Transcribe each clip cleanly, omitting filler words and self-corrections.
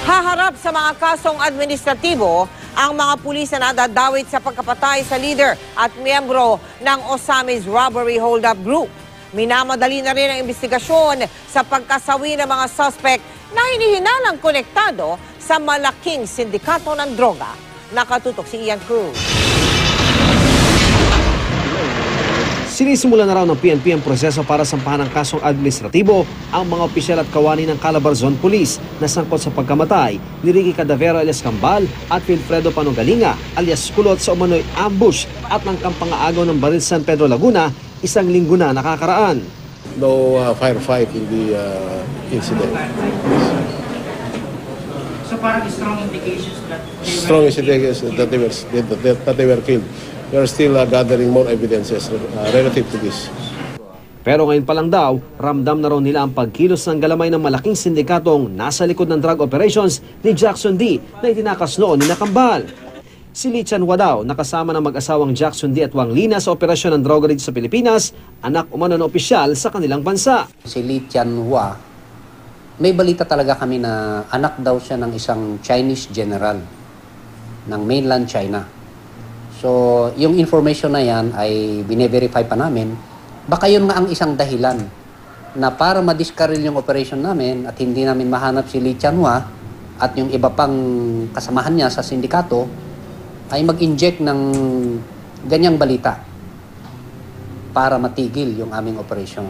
Haharap sa mga kasong administratibo ang mga pulis na nadadawit sa pagkapatay sa leader at miyembro ng Osamis Robbery Hold-Up Group. Minamadali na rin ang investigasyon sa pagkasawi ng mga suspect na hinihinalang konektado sa malaking sindikato ng droga. Nakatutok si Ian Cruz. Sinisimula na raw ng PNP ang proseso para sampahan ng kasong administratibo ang mga opisyal at kawani ng Calabarzon Police na sangkot sa pagkamatay ni Ricky Cadavero alias Kambal at Wilfredo Panugalinga alias Kulot sa umano'y ambush at ng kampang-aagaw ng Baril San Pedro Laguna isang linggo na nakakaraan. No firefight in the incident. So parang strong indications that they were killed. We are still gathering more evidences relative to this. Pero ngayon pa lang daw, ramdam na raw nila ang pagkilos ng galamay ng malaking sindikatong nasa likod ng drug operations ni Jackson D na itinakas noon ni Kambal. Si Lee Chanhua daw, nakasama ng mag-asawang Jackson D at Wang Lina sa operasyon ng droga dito sa Pilipinas, anak umano ng opisyal sa kanilang bansa. Si Lee Chanhua, may balita talaga kami na anak daw siya ng isang Chinese general ng mainland China. So, yung information na yan ay bine-verify pa namin. Baka yun nga ang isang dahilan na para ma-discarrel yung operation namin at hindi namin mahanap si Lee Chanhua at yung iba pang kasamahan niya sa sindikato ay mag-inject ng ganyang balita para matigil yung aming operation.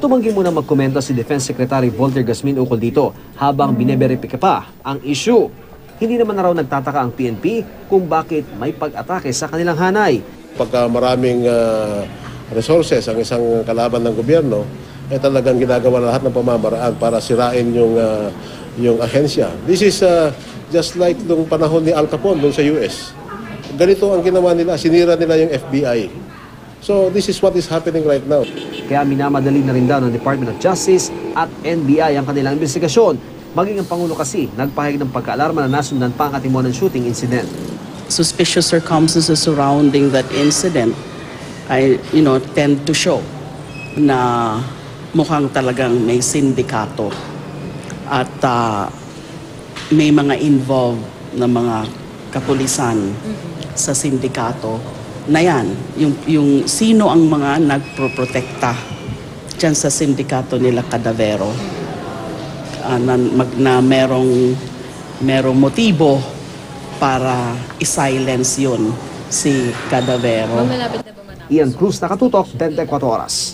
Tumanggi muna magkomento si Defense Secretary Volter Gasmin ukol dito habang bine-verify pa ang issue. Hindi naman na raw nagtataka ang PNP kung bakit may pag-atake sa kanilang hanay. Pagka maraming resources ang isang kalaban ng gobyerno, ay talagang ginagawa lahat ng pamamaraan para sirain yung ahensya. This is just like nung panahon ni Al Capone doon sa US. Ganito ang ginawa nila, sinira nila yung FBI. So this is what is happening right now. Kaya minamadali na rin daw ng Department of Justice at NBI ang kanilang investigasyon. Maging ang Pangulo kasi nagpahayag ng pagkaalarma na nasundan pa ang katimuan ng shooting incident. Suspicious circumstances surrounding that incident tend to show na mukhang talagang may sindikato at may mga involved na mga kapulisan sa sindikato na yan. Yung sino ang mga nagproprotekta dyan sa sindikato nila Cadavero na merong motibo para i-silence yun si Cadavero. Ian Cruz, Nakatutok, 24 Oras.